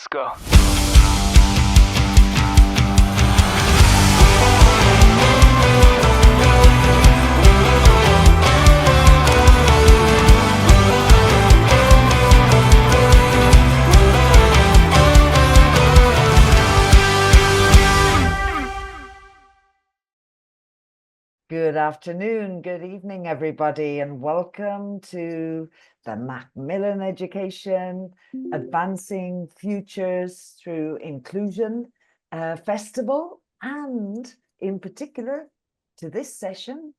Let's go. Good afternoon, good evening, everybody, and welcome to the Macmillan Education Advancing Futures Through Inclusion Festival, and in particular to this session,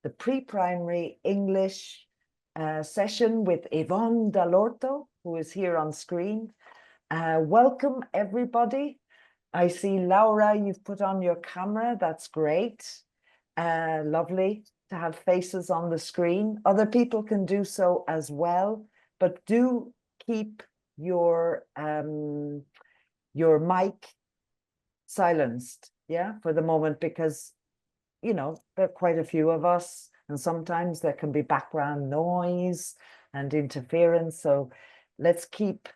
the pre-primary English session with Yvonne Dalorto, who is here on screen. Welcome, everybody. I see, Laura, you've put on your camera. That's great. Lovely to have faces on the screen. Other people can do so as well, but do keep your mic silenced, yeah, for the moment, because there are quite a few of us, and sometimes there can be background noise and interference. So let's keep,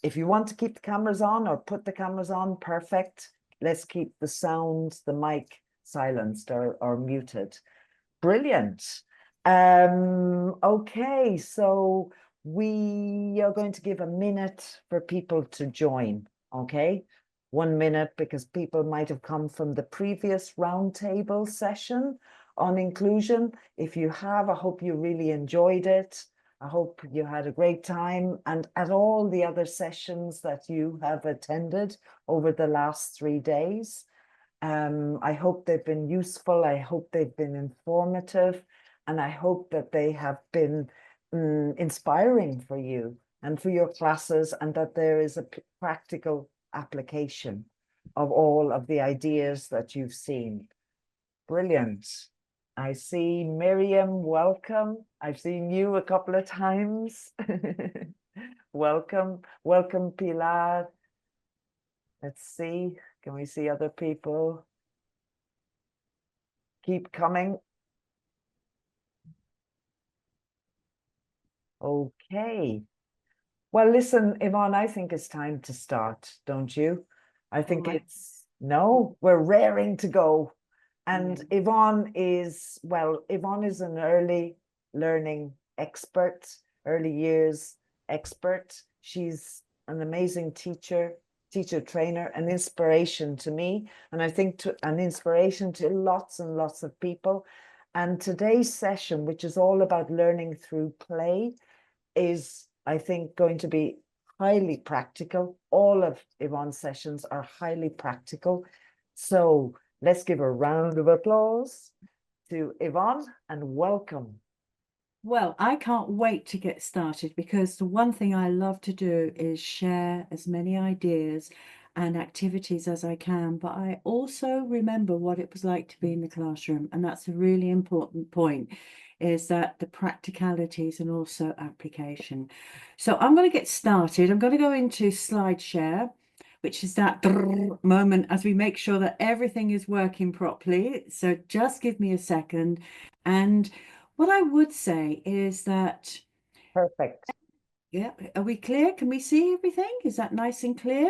if you want to keep the cameras on or put the cameras on, perfect. Let's keep the sound, the mic silenced or muted. Brilliant. Okay, so we are going to give a minute for people to join, okay? 1 minute, because people might have come from the previous roundtable session on inclusion. If you have, I hope you really enjoyed it. I hope you had a great time, and at all the other sessions that you have attended over the last 3 days. I hope they've been useful. I hope they've been informative, and I hope that they have been inspiring for you and for your classes, and that there is a practical application of all of the ideas that you've seen. Brilliant. I see Miriam, welcome. I've seen you a couple of times. Welcome. Welcome, Pilar. Let's see. Can we see other people? Keep coming. Okay. Well, listen, Yvonne, I think it's time to start, don't you? I think no, we're raring to go. And Yvonne is an early learning expert, early years expert. She's an amazing teacher trainer, an inspiration to me, and I think an inspiration to lots and lots of people. And today's session, which is all about learning through play, is, I think, going to be highly practical. All of Yvonne's sessions are highly practical. So let's give a round of applause to Yvonne and welcome. Well, I can't wait to get started, because the one thing I love to do is share as many ideas and activities as I can, but I also remember what it was like to be in the classroom, and that's a really important point, is that the practicalities and also application. So I'm going to get started. I'm going to go into slide share, which is that moment as we make sure that everything is working properly. So just give me a second. And what I would say is that, Perfect. yeah, are we clear? Can we see everything? Is that nice and clear?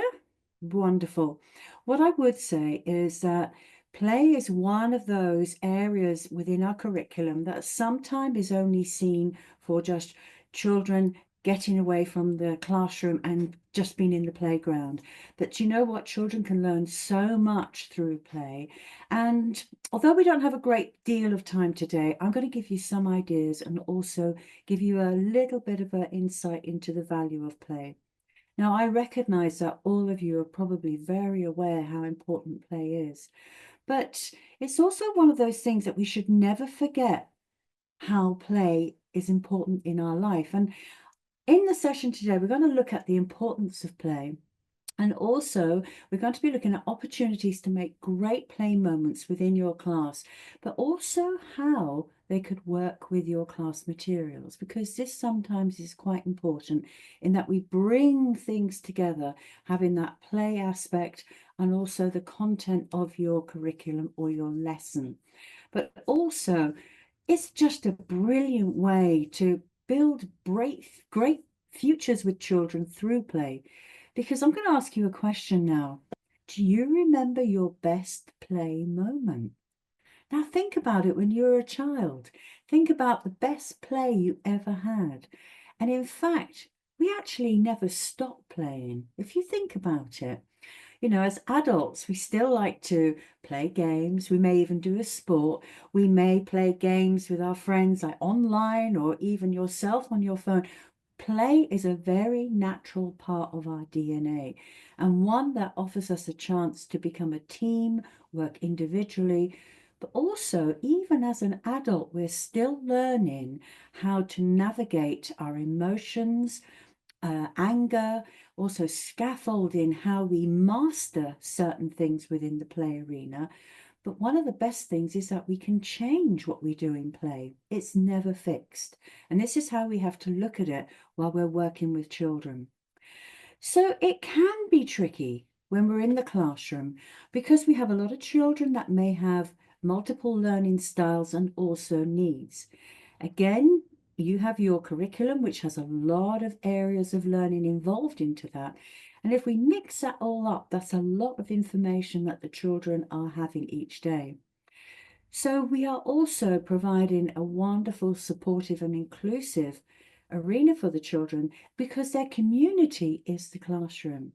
Wonderful. What I would say is that play is one of those areas within our curriculum that sometimes is only seen for just children getting away from the classroom and just being in the playground. But you know what? Children can learn so much through play. And although we don't have a great deal of time today, I'm going to give you some ideas and also give you a little bit of an insight into the value of play. Now, I recognize that all of you are probably very aware how important play is, but it's also one of those things that we should never forget how play is important in our life. And in the session today, we're going to look at the importance of play. And also, we're going to be looking at opportunities to make great play moments within your class, but also how they could work with your class materials, because this sometimes is quite important in that we bring things together, having that play aspect and also the content of your curriculum or your lesson. But also, it's just a brilliant way to build great futures with children through play. because I'm going to ask you a question now. Do you remember your best play moment? Now think about it when you were a child. Think about the best play you ever had. And in fact, we actually never stop playing. If you think about it, as adults, we still like to play games. We may even do a sport. We may play games with our friends, like online or even yourself on your phone. Play is a very natural part of our DNA, and one that offers us a chance to become a team, work individually, but also, even as an adult, we're still learning how to navigate our emotions, anger, also scaffolding how we master certain things within the play arena. But one of the best things is that we can change what we do in play. It's never fixed. And this is how we have to look at it while we're working with children. So it can be tricky when we're in the classroom because we have a lot of children that may have multiple learning styles and also needs. Again, you have your curriculum, which has a lot of areas of learning involved into that. And if we mix that all up, that's a lot of information that the children are having each day. So we are also providing a wonderful, supportive and inclusive arena for the children because their community is the classroom.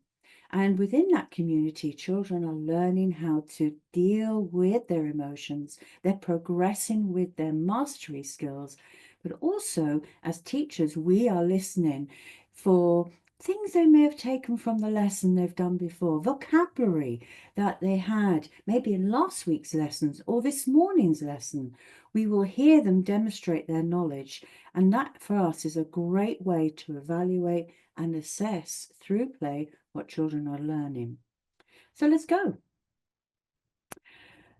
And within that community, children are learning how to deal with their emotions. They're progressing with their mastery skills. But also, as teachers, we are listening for things they may have taken from the lesson they've done before, vocabulary that they had maybe in last week's lessons or this morning's lesson. We will hear them demonstrate their knowledge. And that for us is a great way to evaluate and assess through play what children are learning. So let's go.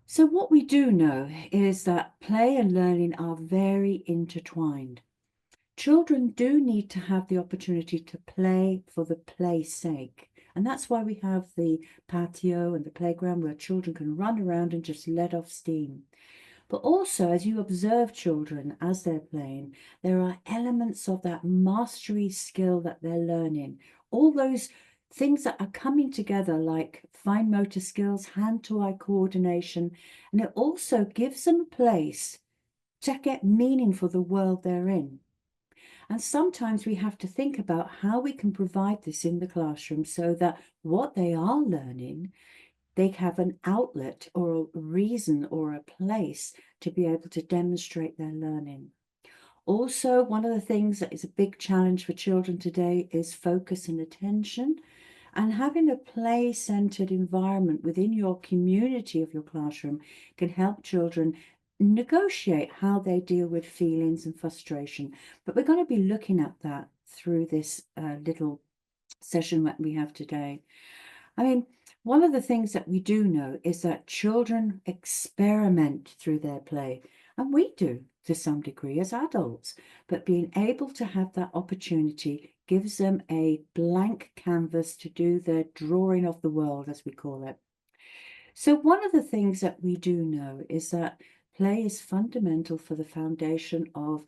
So what we do know is that play and learning are very intertwined. Children do need to have the opportunity to play for the play's sake. And that's why we have the patio and the playground where children can run around and just let off steam. But also, as you observe children as they're playing, there are elements of that mastery skill that they're learning. All those things that are coming together, like fine motor skills, hand-to-eye coordination, and it also gives them a place to get meaning for the world they're in. And sometimes we have to think about how we can provide this in the classroom so that what they are learning, they have an outlet or a reason or a place to be able to demonstrate their learning. Also, one of the things that is a big challenge for children today is focus and attention. And having a play-centered environment within your community of your classroom can help children negotiate how they deal with feelings and frustration. But we're going to be looking at that through this little session that we have today. I mean, one of the things that we do know is that children experiment through their play, and we do to some degree as adults, but being able to have that opportunity gives them a blank canvas to do their drawing of the world, as we call it. So one of the things that we do know is that play is fundamental for the foundation of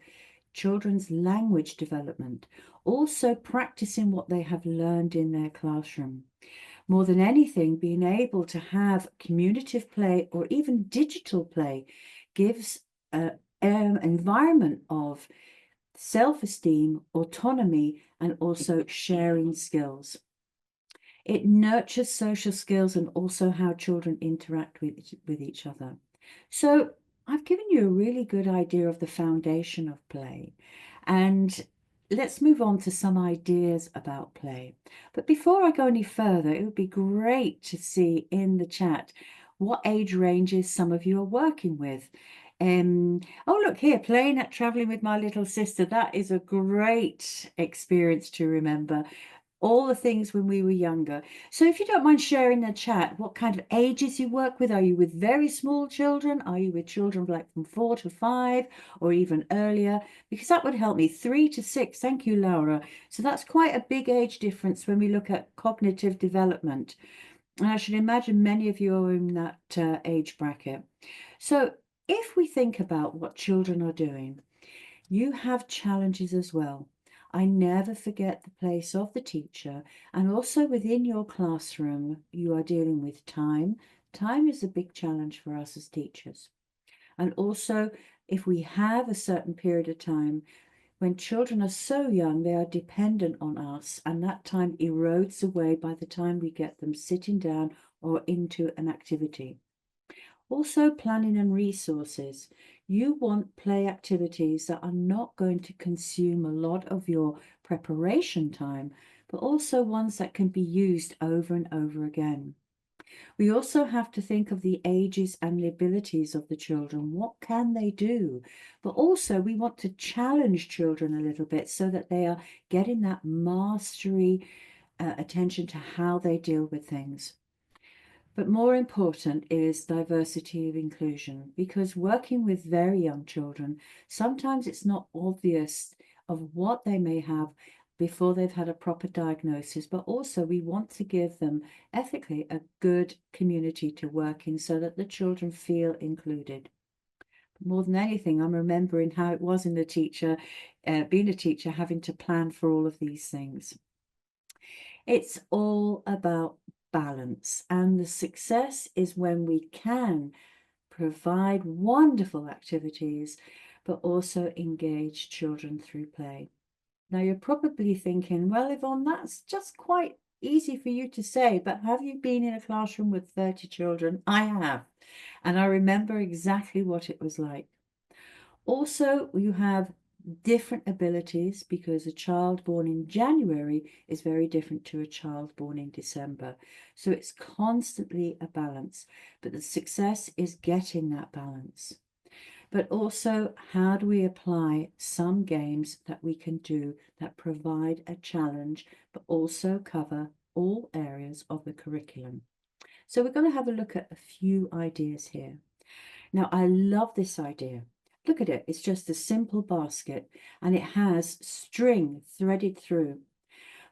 children's language development, also practicing what they have learned in their classroom. More than anything, being able to have communicative play or even digital play gives an environment of self-esteem, autonomy, and also sharing skills. It nurtures social skills and also how children interact with each other. So I've given you a really good idea of the foundation of play. And let's move on to some ideas about play. But before I go any further, it would be great to see in the chat what age ranges some of you are working with. Oh, look here, playing at traveling with my little sister. That is a great experience to remember. All the things when we were younger. So if you don't mind sharing in the chat, what kind of ages you work with? Are you with very small children? Are you with children like from 4 to 5 or even earlier? Because that would help me. 3 to 6. Thank you, Laura. So that's quite a big age difference when we look at cognitive development. And I should imagine many of you are in that age bracket. So if we think about what children are doing, you have challenges as well. I never forget the place of the teacher, and also within your classroom, you are dealing with time. Time is a big challenge for us as teachers. And also, if we have a certain period of time, when children are so young, they are dependent on us, and that time erodes away by the time we get them sitting down or into an activity. Also, planning and resources. You want play activities that are not going to consume a lot of your preparation time, but also ones that can be used over and over again. We also have to think of the ages and the abilities of the children. What can they do? But also, we want to challenge children a little bit so that they are getting that mastery attention to how they deal with things. But more important is diversity of inclusion, because working with very young children, sometimes it's not obvious of what they may have before they've had a proper diagnosis, but also we want to give them ethically a good community to work in so that the children feel included. More than anything, I'm remembering how it was in the teacher, being a teacher, having to plan for all of these things. It's all about balance, and the success is when we can provide wonderful activities, but also engage children through play. Now, you're probably thinking, well, Yvonne, that's just quite easy for you to say, but have you been in a classroom with 30 children? I have, and I remember exactly what it was like. Also, you have different abilities because a child born in January is very different to a child born in December. So it's constantly a balance, but the success is getting that balance. But also, how do we apply some games that we can do that provide a challenge, but also cover all areas of the curriculum? So we're going to have a look at a few ideas here. Now, I love this idea. Look at it. It's just a simple basket and it has string threaded through.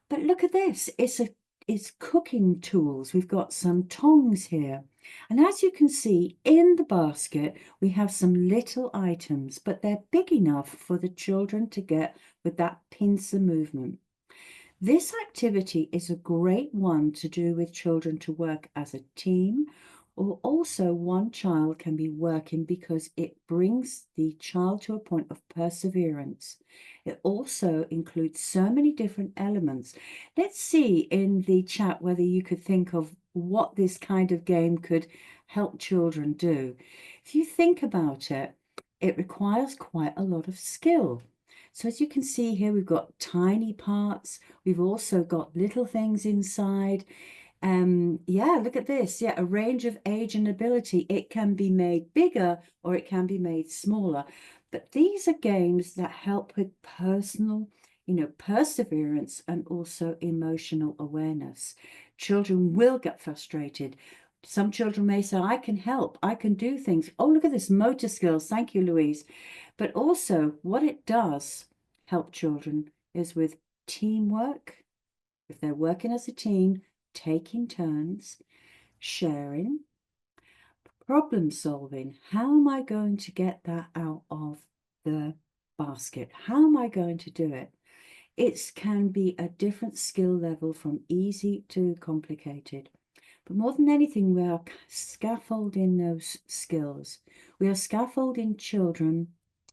But look at this. It's cooking tools. We've got some tongs here. And as you can see in the basket, we have some little items, but they're big enough for the children to get with that pincer movement. This activity is a great one to do with children to work as a team, or also one child can be working because it brings the child to a point of perseverance. It also includes so many different elements. Let's see in the chat whether you could think of what this kind of game could help children do. If you think about it, it requires quite a lot of skill. So as you can see here, we've got tiny parts. We've also got little things inside. Yeah, look at this. Yeah, a range of age and ability. It can be made bigger or it can be made smaller. But these are games that help with personal, perseverance and also emotional awareness. Children will get frustrated. Some children may say, I can help, I can do things. Oh, look at this, motor skills. Thank you, Louise. But also, what it does help children is with teamwork. If they're working as a team, taking turns, sharing, problem solving. How am I going to get that out of the basket? How am I going to do it? It can be a different skill level from easy to complicated. But more than anything, we are scaffolding those skills. We are scaffolding children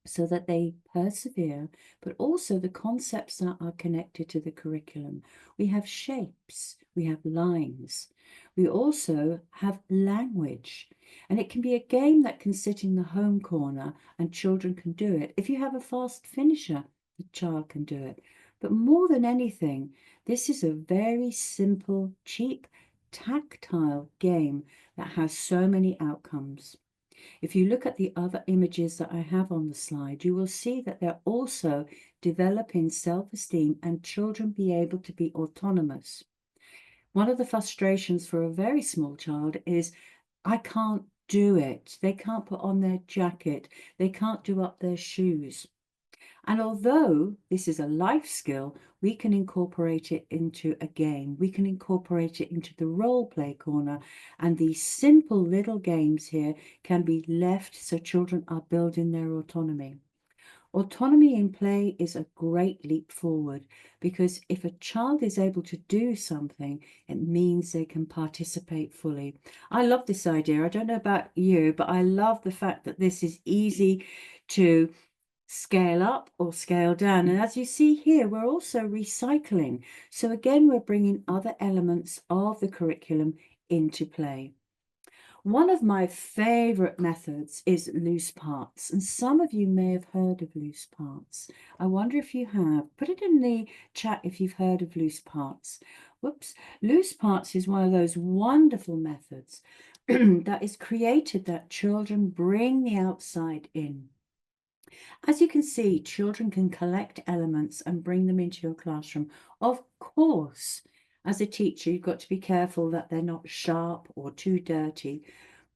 so that they persevere, but also the concepts that are connected to the curriculum. We have shapes, we have lines, we also have language, and it can be a game that can sit in the home corner and children can do it. If you have a fast finisher, the child can do it. But more than anything, this is a very simple, cheap, tactile game that has so many outcomes. If you look at the other images that I have on the slide, you will see that they're also developing self-esteem and children be able to be autonomous. One of the frustrations for a very small child is, I can't do it. They can't put on their jacket. They can't do up their shoes. And although this is a life skill, we can incorporate it into a game. We can incorporate it into the role play corner. And these simple little games here can be left so children are building their autonomy. Autonomy in play is a great leap forward because if a child is able to do something, it means they can participate fully. I love this idea. I don't know about you, but I love the fact that this is easy to scale up or scale down. And as you see here, we're also recycling. So again, we're bringing other elements of the curriculum into play. One of my favorite methods is loose parts, and some of you may have heard of loose parts. I wonder if you have. Put it in the chat if you've heard of loose parts. Whoops. Loose parts is one of those wonderful methods that is created that children bring the outside in. As you can see, children can collect elements and bring them into your classroom. Of course, as a teacher, you've got to be careful that they're not sharp or too dirty.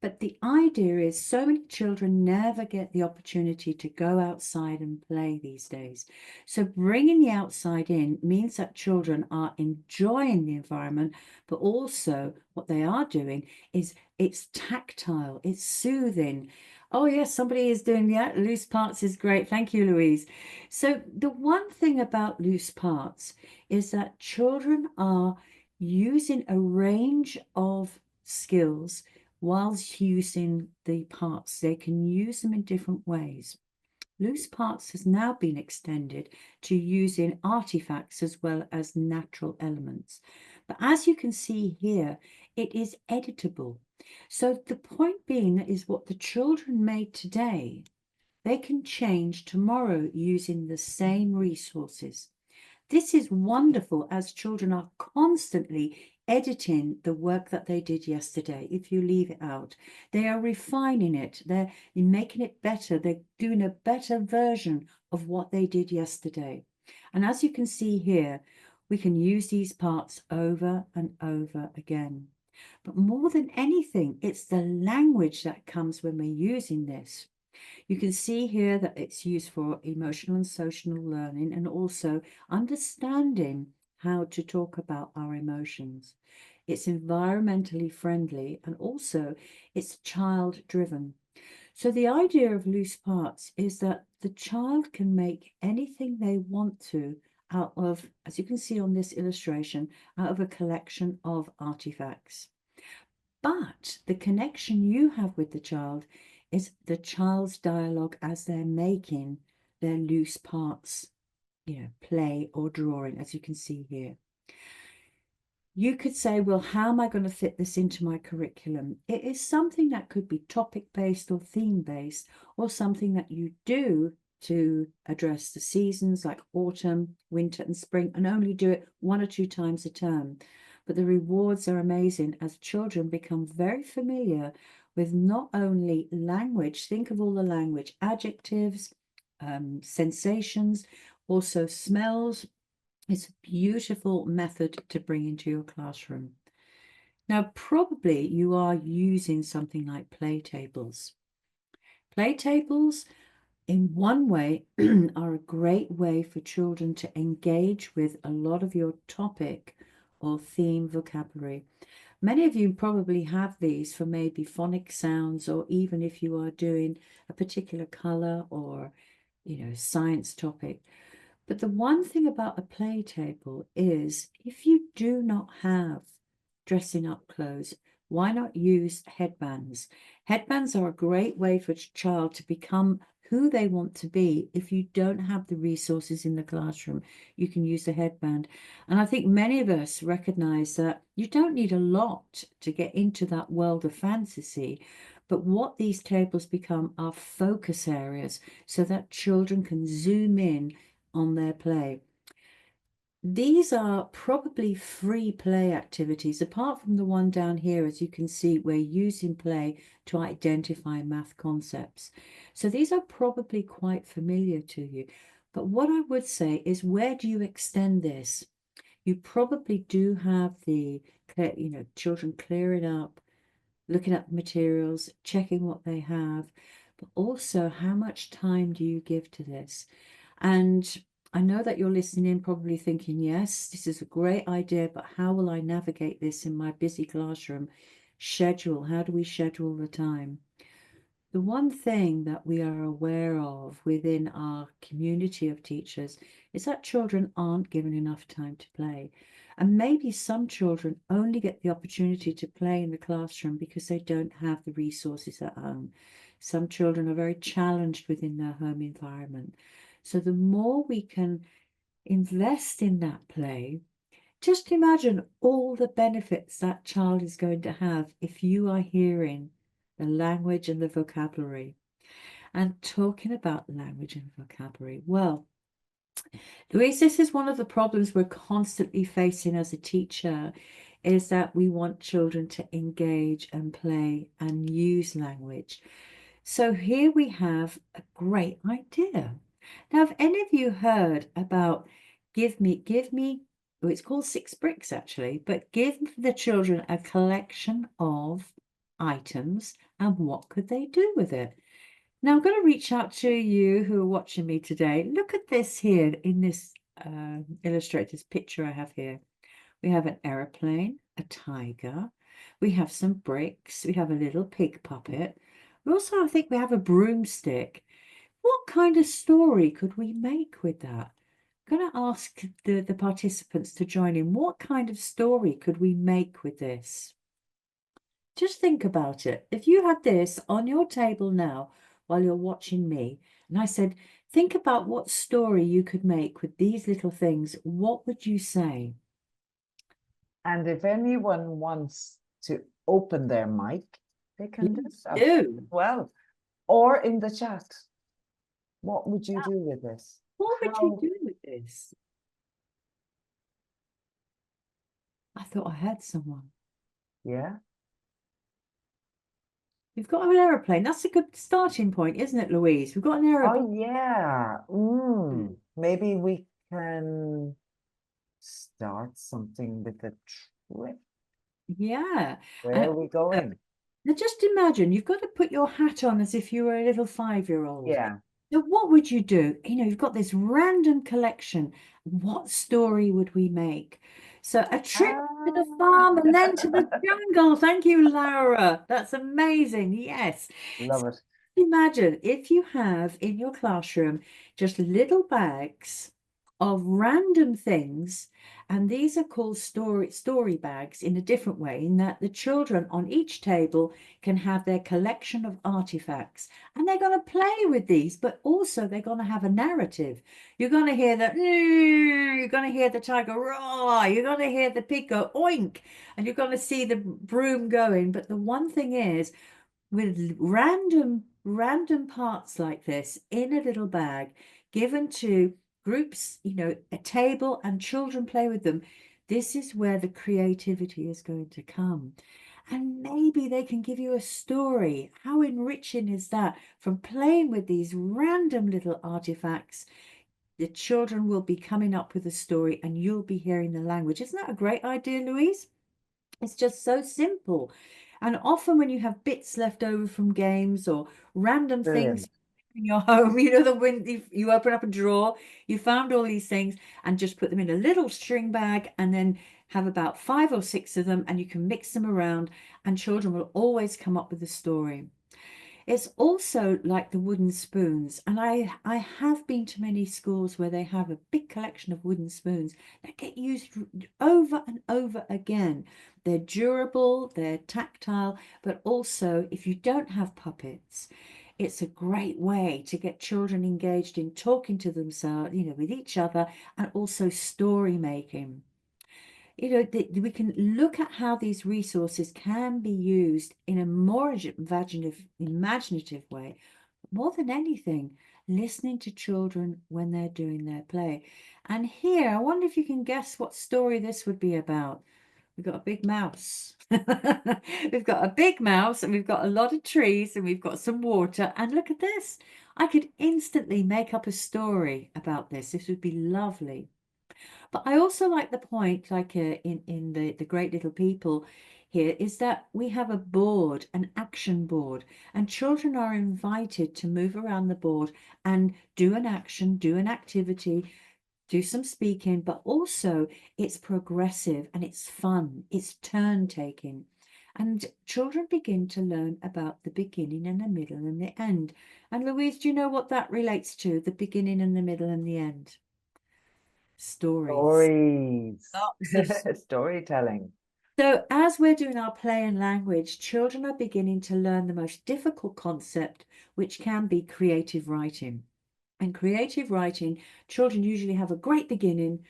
But the idea is so many children never get the opportunity to go outside and play these days. So bringing the outside in means that children are enjoying the environment, but also what they are doing is it's tactile, it's soothing. Oh yes, somebody is doing that. Loose parts is great. Thank you, Louise. So the one thing about loose parts is that children are using a range of skills whilst using the parts. They can use them in different ways. Loose parts has now been extended to using artifacts as well as natural elements. But as you can see here, it is editable. So the point being is what the children made today, they can change tomorrow using the same resources. This is wonderful as children are constantly editing the work that they did yesterday. If you leave it out, they are refining it, they're making it better, they're doing a better version of what they did yesterday. And as you can see here, we can use these parts over and over again. But more than anything, it's the language that comes when we're using this. You can see here that it's used for emotional and social learning and also understanding how to talk about our emotions. It's environmentally friendly and also it's child driven. So the idea of loose parts is that the child can make anything they want to out of, as you can see on this illustration, out of a collection of artifacts. But the connection you have with the child is the child's dialogue as they're making their loose parts, play or drawing, as you can see here. You could say, well, how am I going to fit this into my curriculum? It is something that could be topic-based or theme-based, or something that you do to address the seasons like autumn, winter, and spring, and only do it 1 or 2 times a term. But the rewards are amazing as children become very familiar with not only language, think of all the language, adjectives, sensations, also smells. It's a beautiful method to bring into your classroom. Now, probably you are using something like play tables. Play tables, in one way, are a great way for children to engage with a lot of your topic or theme vocabulary. Many of you probably have these for maybe phonic sounds, or even if you are doing a particular color or, science topic. But the one thing about a play table is if you do not have dressing up clothes, why not use headbands? Headbands are a great way for a child to become who they want to be. If you don't have the resources in the classroom, you can use a headband. And I think many of us recognize that you don't need a lot to get into that world of fantasy. But what these tables become are focus areas so that children can zoom in on their play. These are probably free play activities, apart from the one down here, as you can see, we're using play to identify math concepts. So these are probably quite familiar to you. But what I would say is, where do you extend this? You probably do have the, children clearing up, looking at materials, checking what they have, but also how much time do you give to this? And I know that you're listening in probably thinking, yes, this is a great idea, but how will I navigate this in my busy classroom? Schedule, how do we schedule the time? The one thing that we are aware of within our community of teachers is that children aren't given enough time to play. And maybe some children only get the opportunity to play in the classroom because they don't have the resources at home. Some children are very challenged within their home environment. So the more we can invest in that play, just imagine all the benefits that child is going to have if you are hearing the language and the vocabulary. And talking about language and vocabulary, well, Louise, this is one of the problems we're constantly facing as a teacher, is that we want children to engage and play and use language. So here we have a great idea. Now, have any of you heard about give me, oh, it's called Six Bricks actually, but give the children a collection of items and what could they do with it? Now I'm going to reach out to you who are watching me today. Look at this here in this illustrator's picture I have here. We have an aeroplane, a tiger, we have some bricks, we have a little pig puppet. We also, I think we have a broomstick. What kind of story could we make with that? I'm going to ask the participants to join in. What kind of story could we make with this? Just think about it. If you had this on your table now while you're watching me, and I said, think about what story you could make with these little things, what would you say? And if anyone wants to open their mic, they can do Please so do. as well. Or in the chat. What would you do with this? What would you How? do with this? I thought I had someone. Yeah. We've got an aeroplane. That's a good starting point, isn't it, Louise? We've got an aeroplane. Oh, yeah. Maybe we can start something with a trip. Yeah. Where And are we going? now just imagine you've got to put your hat on as if you were a little 5-year-old. Yeah. Now, what would you do? You know, you've got this random collection. What story would we make? So, a trip to the Ah, farm and then to the jungle. Thank you, Laura. That's amazing. Yes. love it. Imagine if you have in your classroom just little bags of random things, and these are called story bags in a different way, in that the children on each table can have their collection of artifacts, and they're going to play with these, but also they're going to have a narrative. You're going to hear the you're going to hear the tiger roar, you're going to hear the pig go oink, and you're going to see the broom going. But the one thing is, with random parts like this in a little bag given to groups, you know, a table, and children play with them, this is where the creativity is going to come. And maybe they can give you a story. How enriching is that? From playing with these random little artifacts, the children will be coming up with a story and you'll be hearing the language. Isn't that a great idea, Louise? It's just so simple. And often when you have bits left over from games or random things Brilliant. in your home, you know, that when you open up a drawer, you found all these things and just put them in a little string bag and then have about 5 or 6 of them, and you can mix them around and children will always come up with a story. It's also like the wooden spoons, and I have been to many schools where they have a big collection of wooden spoons that get used over and over again. They're durable, they're tactile, but also if you don't have puppets, it's a great way to get children engaged in talking to themselves, you know, with each other, and also story making. You know, we can look at how these resources can be used in a more imaginative way. More than anything, listening to children when they're doing their play. And here, I wonder if you can guess what story this would be about. We've got a big mouse. We've got a big mouse, and we've got a lot of trees, and we've got some water. And look at this. I could instantly make up a story about this. This would be lovely. But I also like the point, like in the Great Little People here, is that we have a board, an action board, and children are invited to move around the board and do an action, do an activity, do some speaking, but also it's progressive and it's fun, it's turn taking. And children begin to learn about the beginning and the middle and the end. And Louise, do you know what that relates to? The beginning and the middle and the end? Stories. Stories. Lots of Storytelling. So, as we're doing our play and language, children are beginning to learn the most difficult concept, which can be creative writing. And creative writing, children usually have a great beginning,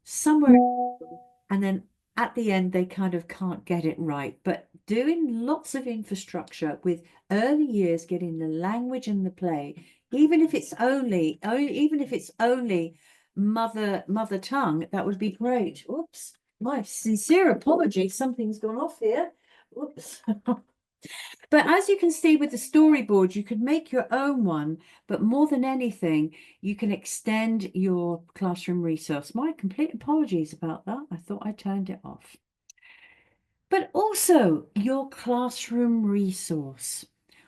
somewhere, and then at the end, they kind of can't get it right. But doing lots of infrastructure with early years, getting the language and the play, even if it's only mother tongue, that would be great. Oops. My sincere apologies, something's gone off here. Whoops. But as you can see with the storyboard, you could make your own one, but more than anything, you can extend your classroom resource. My complete apologies about that. I thought I turned it off. But also your classroom resource.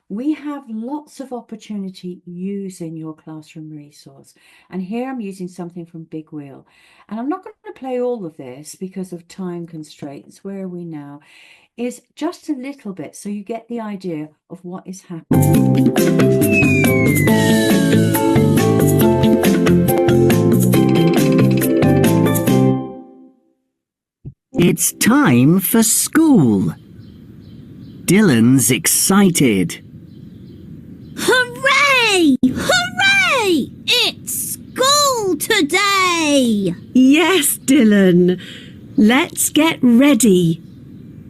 We have lots of opportunity using your classroom resource. And here I'm using something from Big Wheel. And I'm not going to play all of this because of time constraints. Where are we now? Is just a little bit so you get the idea of what is happening. It's time for school. Dylan's excited. Hooray! Hooray! It's school today! Yes, Dylan. Let's get ready.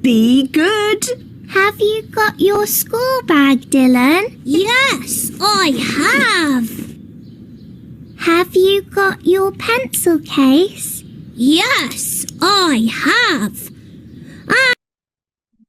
Be good. Have you got your school bag, Dylan? Yes, I have. Have you got your pencil case? Yes, I have.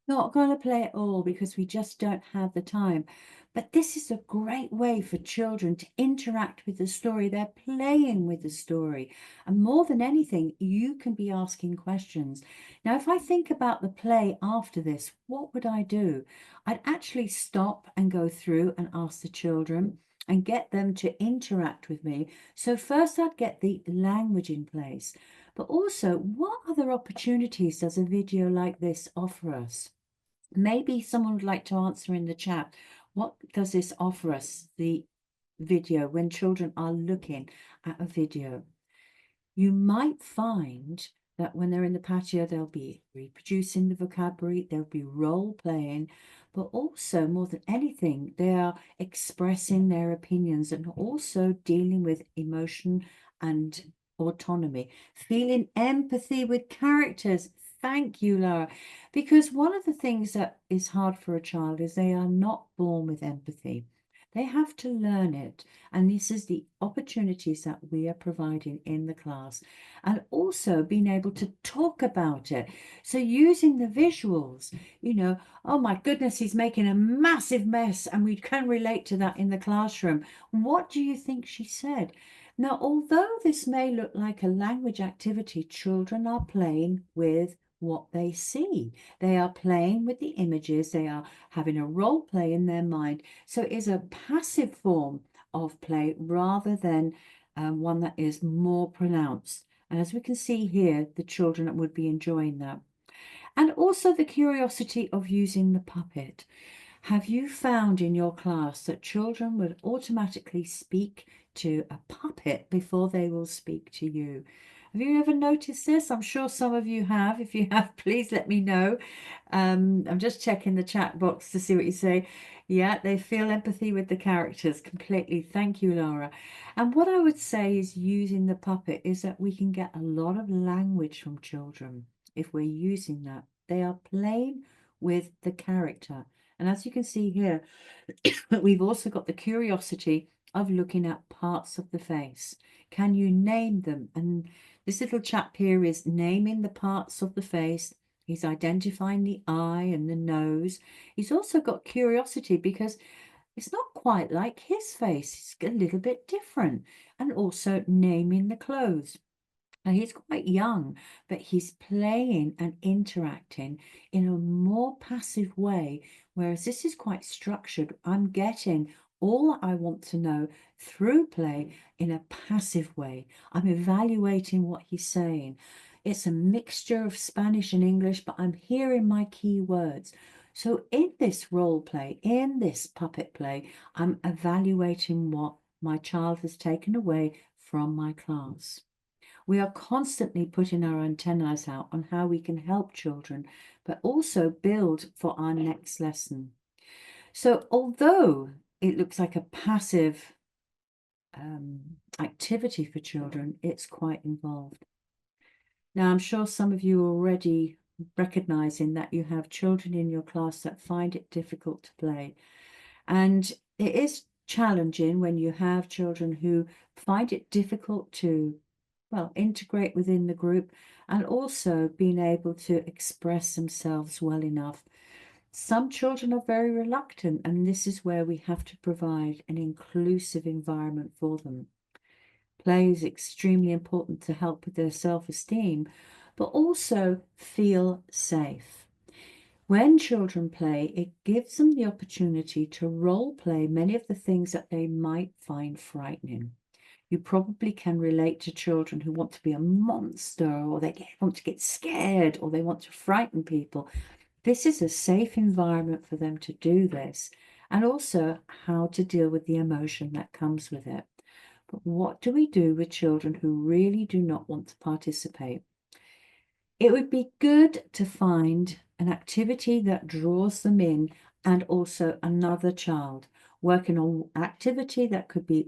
Not going to play it all because we just don't have the time. But this is a great way for children to interact with the story. They're playing with the story. And more than anything, you can be asking questions. Now, if I think about the play after this, what would I do? I'd actually stop and go through and ask the children and get them to interact with me. So first I'd get the language in place. But also, what other opportunities does a video like this offer us? Maybe someone would like to answer in the chat. What does this offer us, the video, when children are looking at a video? You might find that when they're in the patio, they'll be reproducing the vocabulary, they'll be role playing, but also more than anything, they are expressing their opinions and also dealing with emotion and autonomy, feeling empathy with characters. Thank you, Laura. Because one of the things that is hard for a child is they are not born with empathy. They have to learn it. And this is the opportunities that we are providing in the class. And also being able to talk about it. So using the visuals, oh my goodness, he's making a massive mess. And we can relate to that in the classroom. What do you think she said? Now, although this may look like a language activity, children are playing with what they see. They are playing with the images. They are having a role play in their mind. So it is a passive form of play rather than one that is more pronounced. And as we can see here, the children would be enjoying that. And also the curiosity of using the puppet. Have you found in your class that children would automatically speak to a puppet before they will speak to you? Have you ever noticed this? I'm sure some of you have. If you have, please let me know. I'm just checking the chat box to see what you say. Yeah, they feel empathy with the characters completely. Thank you, Laura. And what I would say is using the puppet is that we can get a lot of language from children if we're using that. They are playing with the character. And as you can see here, we've also got the curiosity of looking at parts of the face. Can you name them? And this little chap here is naming the parts of the face. He's identifying the eye and the nose. He's also got curiosity because it's not quite like his face. It's a little bit different. And also naming the clothes. Now, he's quite young, but he's playing and interacting in a more passive way, whereas this is quite structured. I'm getting all I want to know through play in a passive way. I'm evaluating what he's saying. It's a mixture of Spanish and English, but I'm hearing my key words. So in this role play, in this puppet play, I'm evaluating what my child has taken away from my class. We are constantly putting our antennas out on how we can help children, but also build for our next lesson. So although it looks like a passive activity for children, it's quite involved. Now, I'm sure some of you are already recognizing that you have children in your class that find it difficult to play. And it is challenging when you have children who find it difficult to, well, integrate within the group and also being able to express themselves well enough. Some children are very reluctant, and this is where we have to provide an inclusive environment for them. Play is extremely important to help with their self-esteem, but also feel safe. When children play, it gives them the opportunity to role play many of the things that they might find frightening. You probably can relate to children who want to be a monster, or they want to get scared, or they want to frighten people. This is a safe environment for them to do this, and also how to deal with the emotion that comes with it. But what do we do with children who really do not want to participate? It would be good to find an activity that draws them in, and also another child, working on activity that could be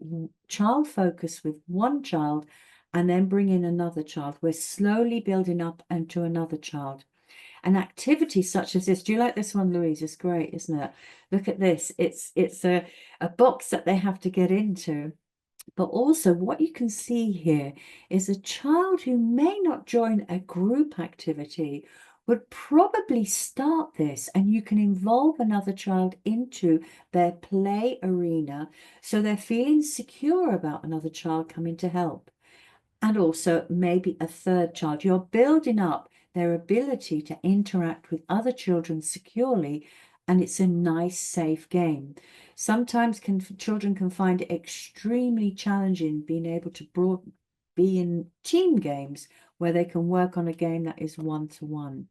child focused with one child and then bring in another child. We're slowly building up into another child. An activity such as this, do you like this one, Louise? It's great, isn't it? Look at this. It's a box that they have to get into. But also what you can see here is a child who may not join a group activity would probably start this, and you can involve another child into their play arena so they're feeling secure about another child coming to help. And also maybe a third child. You're building up their ability to interact with other children securely, and it's a nice, safe game. Sometimes children can find it extremely challenging being able to be in team games where they can work on a game that is one-to-one.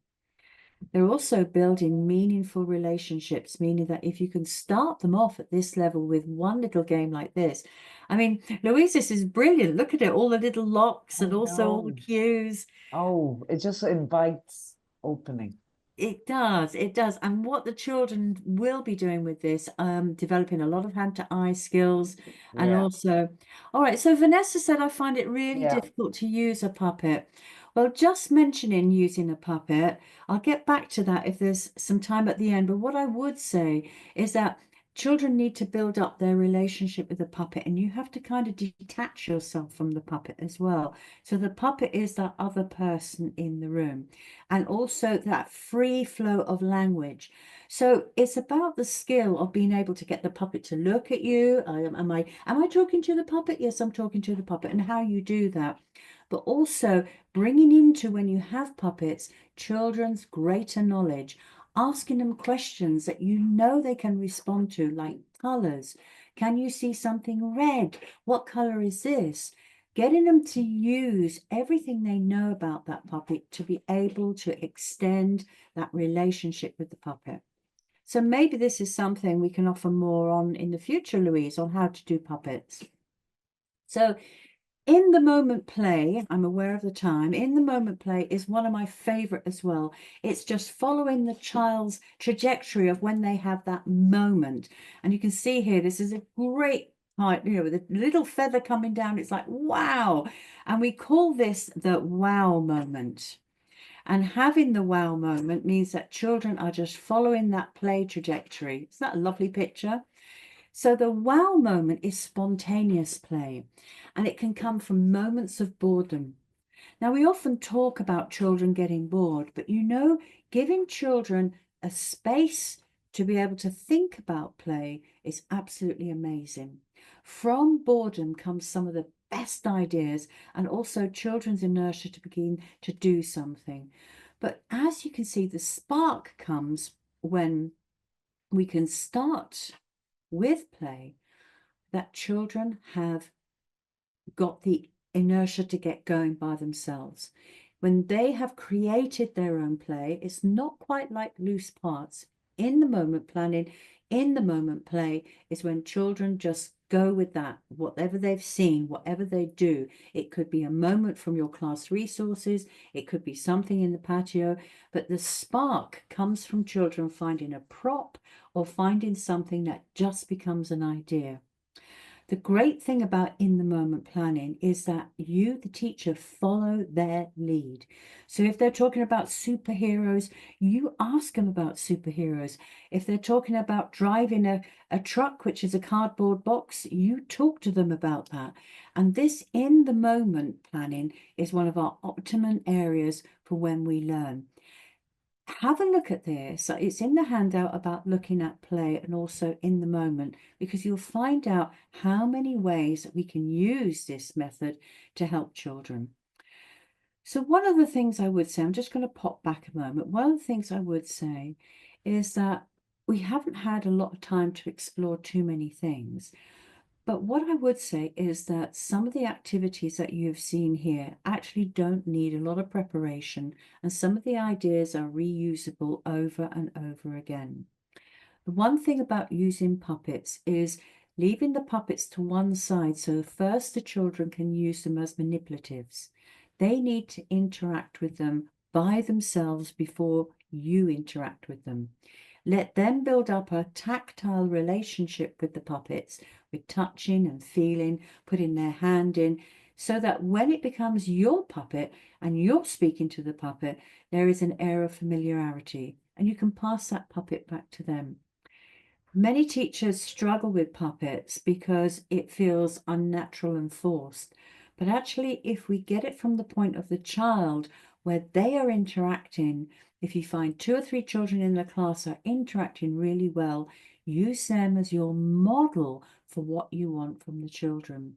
They're also building meaningful relationships, meaning that if you can start them off at this level with one little game like this, I mean, Louise, this is brilliant. Look at it, all the little locks and also all the cues. Oh, it just invites opening. It does, it does. And what the children will be doing with this, developing a lot of hand-to-eye skills, and Yeah. also, all right, so Vanessa said, I find it really Yeah. difficult to use a puppet. Well, just mentioning using a puppet, I'll get back to that if there's some time at the end, but what I would say is that children need to build up their relationship with the puppet, and you have to kind of detach yourself from the puppet as well. So the puppet is that other person in the room, and also that free flow of language. So it's about the skill of being able to get the puppet to look at you. Am I talking to the puppet? Yes, I'm talking to the puppet, and how you do that. But also bringing into, when you have puppets, children's greater knowledge, asking them questions that you know they can respond to, like colors. Can you see something red? What color is this? Getting them to use everything they know about that puppet to be able to extend that relationship with the puppet. So maybe this is something we can offer more on in the future, Louise, on how to do puppets. So in the moment play, I'm aware of the time, in the moment play is one of my favorite as well. It's just following the child's trajectory of when they have that moment. And you can see here, this is a great part, you know, with a little feather coming down, it's like, wow. And we call this the wow moment. And having the wow moment means that children are just following that play trajectory. Isn't that a lovely picture? So the wow moment is spontaneous play, and it can come from moments of boredom. Now, we often talk about children getting bored, but you know, giving children a space to be able to think about play is absolutely amazing. From boredom comes some of the best ideas, and also children's inertia to begin to do something. But as you can see, the spark comes when we can start with play, that children have got the inertia to get going by themselves. when they have created their own play, it's not quite like loose parts. In the moment planning, in the moment play is when children just go with that, whatever they've seen, whatever they do. It could be a moment from your class resources, it could be something in the patio, but the spark comes from children finding a prop or finding something that just becomes an idea. The great thing about in the moment planning is that you, the teacher, follow their lead. So if they're talking about superheroes, you ask them about superheroes. If they're talking about driving a truck, which is a cardboard box, you talk to them about that. And this in the moment planning is one of our optimum areas for when we learn. Have a look at this. It's in the handout about looking at play and also in the moment, because you'll find out how many ways that we can use this method to help children. So one of the things I would say, I'm just going to pop back a moment. One of the things I would say is that we haven't had a lot of time to explore too many things. But what I would say is that some of the activities that you've seen here actually don't need a lot of preparation, and some of the ideas are reusable over and over again. The one thing about using puppets is leaving the puppets to one side so first the children can use them as manipulatives. They need to interact with them by themselves before you interact with them. Let them build up a tactile relationship with the puppets, with touching and feeling, putting their hand in, so that when it becomes your puppet and you're speaking to the puppet, there is an air of familiarity and you can pass that puppet back to them. Many teachers struggle with puppets because it feels unnatural and forced. But actually, if we get it from the point of the child where they are interacting, if you find 2 or 3 children in the class are interacting really well, use them as your model for what you want from the children.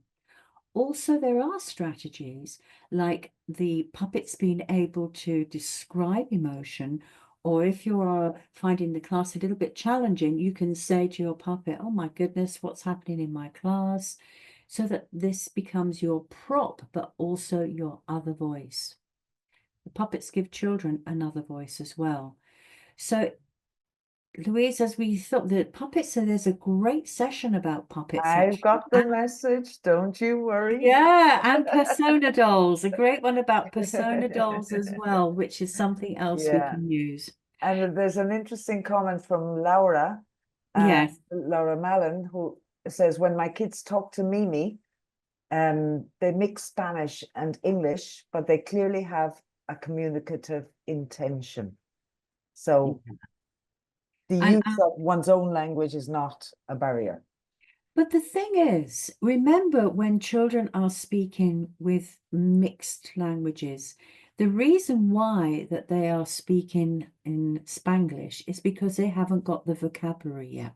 Also, there are strategies like the puppets being able to describe emotion, or if you are finding the class a little bit challenging, you can say to your puppet, oh my goodness, what's happening in my class? So that this becomes your prop, but also your other voice. The puppets give children another voice as well. So, Louise, as we thought, the puppets, so there's a great session about puppets. I've got the message, don't you worry. Yeah, and persona dolls, a great one about persona dolls as well, which is something else we Yeah. can use. And there's an interesting comment from Laura, Yes. Laura Mallon, who says, when my kids talk to Mimi, they mix Spanish and English, but they clearly have a communicative intention. So the And, use of one's own language is not a barrier. but the thing is, remember when children are speaking with mixed languages, the reason why that they are speaking in Spanglish is because they haven't got the vocabulary yet.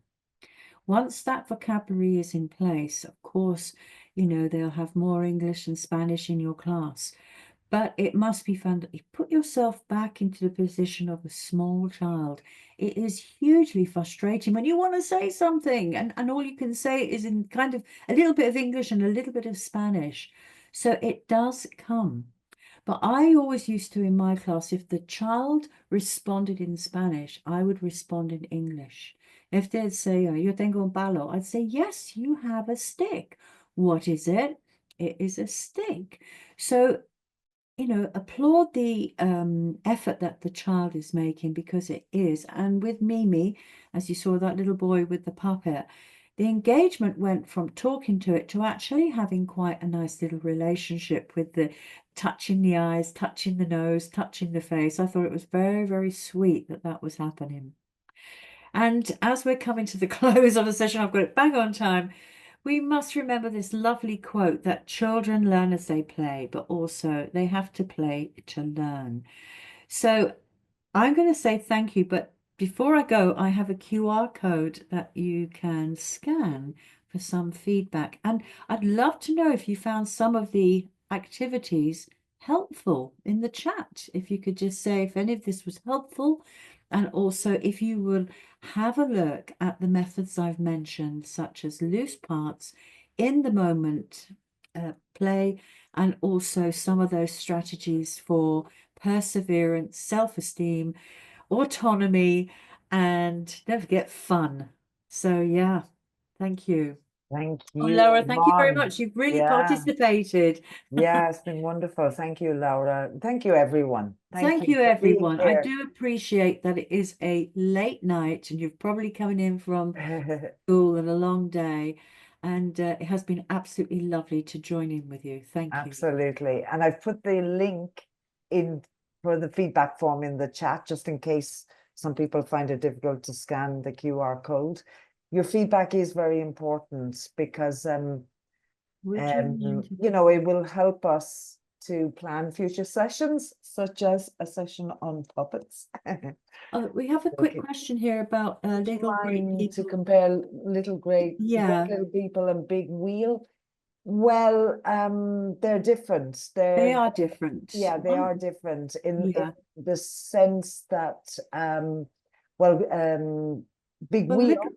Once that vocabulary is in place, of course, you know, they'll have more English and Spanish in your class. But it must be fun that you put yourself back into the position of a small child. It is hugely frustrating when you want to say something and all you can say is in kind of a little bit of English and a little bit of Spanish. So it does come. But I always used to, in my class, if the child responded in Spanish, I would respond in English. If they'd say, oh, yo tengo un palo, I'd say, yes, you have a stick. What is it? It is a stick. So, you know, applaud the effort that the child is making, because it is. And with Mimi, as you saw that little boy with the puppet, the engagement went from talking to it to actually having quite a nice little relationship with the touching the eyes, touching the nose, touching the face. I thought it was very, very sweet that that was happening. And as we're coming to the close of the session, I've got it bang on time. We must remember this lovely quote that children learn as they play, but also they have to play to learn. So I'm going to say thank you, but before I go, I have a QR code that you can scan for some feedback. And I'd love to know if you found some of the activities helpful in the chat. If you could just say if any of this was helpful, and also if you will have a look at the methods I've mentioned, such as loose parts, in the moment play, and also some of those strategies for perseverance, self-esteem, autonomy, and don't forget fun. So yeah, thank you. Thank Oh, you, Laura, thank you very Yvonne. much. You've really Yeah, participated. yeah, it's been wonderful. Thank you, Laura. Thank you, everyone. Thank Thank you you, for being everyone. I do appreciate that it is a late night and you're probably coming in from here. school and a long day. And it has been absolutely lovely to join in with you. Thank you. Absolutely. And I've put the link in for the feedback form in the chat, just in case some people find it difficult to scan the QR code. Your feedback is very important because Would you mind? you know, it will help us to plan future sessions, such as a session on puppets. We have a quick Okay. question here about Would you little great mind to people. compare great Yeah, little people and big wheel? Well, they're different. they are different. Yeah, they are different in Yeah. the sense that well, big Well, wheel little,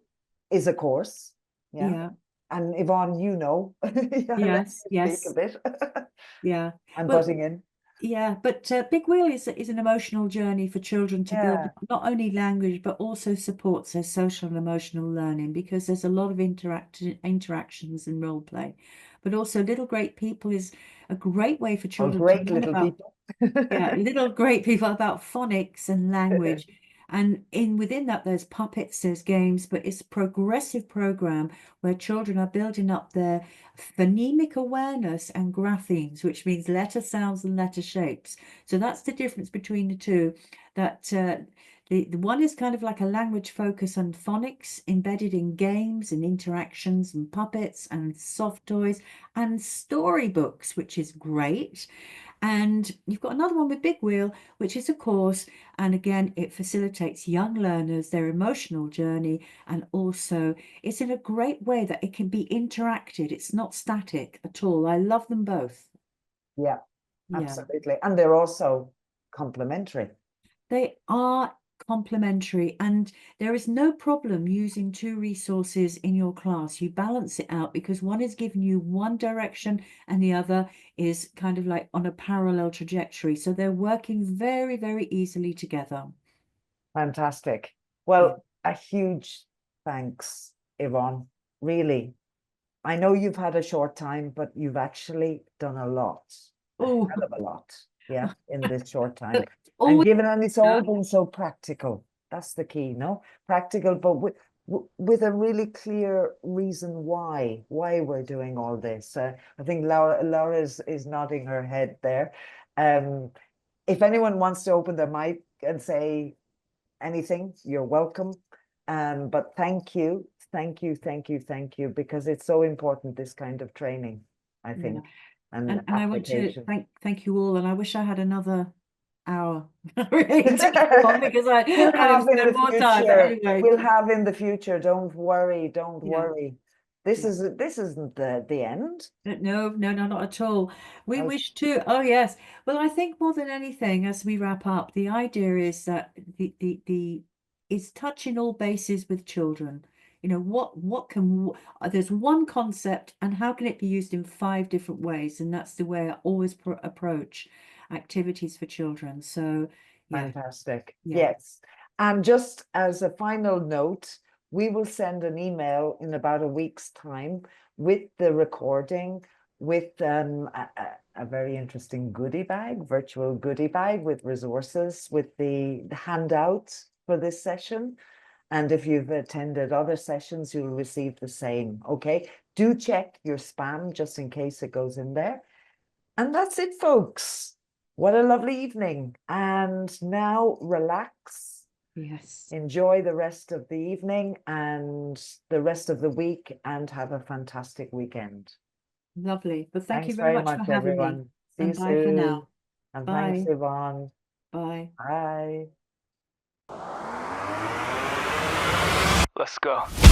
is a course. Yeah. yeah. And Yvonne, you know, yeah, let Yes, me speak a yes, bit. yeah. I'm Well, butting in. yeah, but Big Wheel is an emotional journey for children to build Yeah, not only language but also supports their social and emotional learning because there's a lot of interactions and role play. But also Little Great People is a great way for all children to great learn little about, people. yeah, Little Great People about phonics and language. And within that, there's puppets, there's games, but it's a progressive program where children are building up their phonemic awareness and graphemes, which means letter sounds and letter shapes. So that's the difference between the two. That the one is kind of like a language focus on phonics embedded in games and interactions and puppets and soft toys and storybooks, which is great. And you've got another one with Big Wheel, which is a course. And again, it facilitates young learners, their emotional journey. And also, it's in a great way that it can be interacted. It's not static at all. I love them both. Yeah, Yeah, absolutely. And they're also complementary. they are complementary. And there is no problem using two resources in your class. You balance it out because one is giving you one direction and the other is kind of like on a parallel trajectory. So they're working very, very easily together. Fantastic. Yeah. Well, a huge thanks, Yvonne. Really. I know you've had a short time, but you've actually done a lot, a Oh, hell of a lot, yeah, in this short time. And always. given, and it's all been so practical. That's the key, no? Practical, but with a really clear reason why we're doing all this. I think Laura is nodding her head there. If anyone wants to open their mic and say anything, you're welcome. But thank you, thank you, because it's so important, this kind of training, I Yeah. think, and And I want to application. thank you all. And I wish I had another hour really to go on because I We'll kind of have in spent the more time. But future. anyway, We'll have in the future. Don't worry. Don't yeah. worry. This Yeah. isn't the end. No, not at all. We Oh, wish to, oh yes. Well, I think more than anything, as we wrap up, the idea is that the is touching all bases with children. You know, what can there's one concept and how can it be used in 5 different ways? And that's the way I always approach activities for children. So yeah, fantastic. yeah. Yes. And just as a final note, we will send an email in about a week's time with the recording, with a very interesting goodie bag, virtual goodie bag with resources, with the handout for this session. And if you've attended other sessions, you'll receive the same. Okay. Do check your spam just in case it goes in there. And that's it, folks. What a lovely evening. And now relax, Yes. enjoy the rest of the evening and the rest of the week, and have a fantastic weekend. Lovely. But thank you Thanks very very much for much, having me. everyone. See you And bye for now. soon. And thanks, Bye. Yvonne. Bye. Bye. Let's go.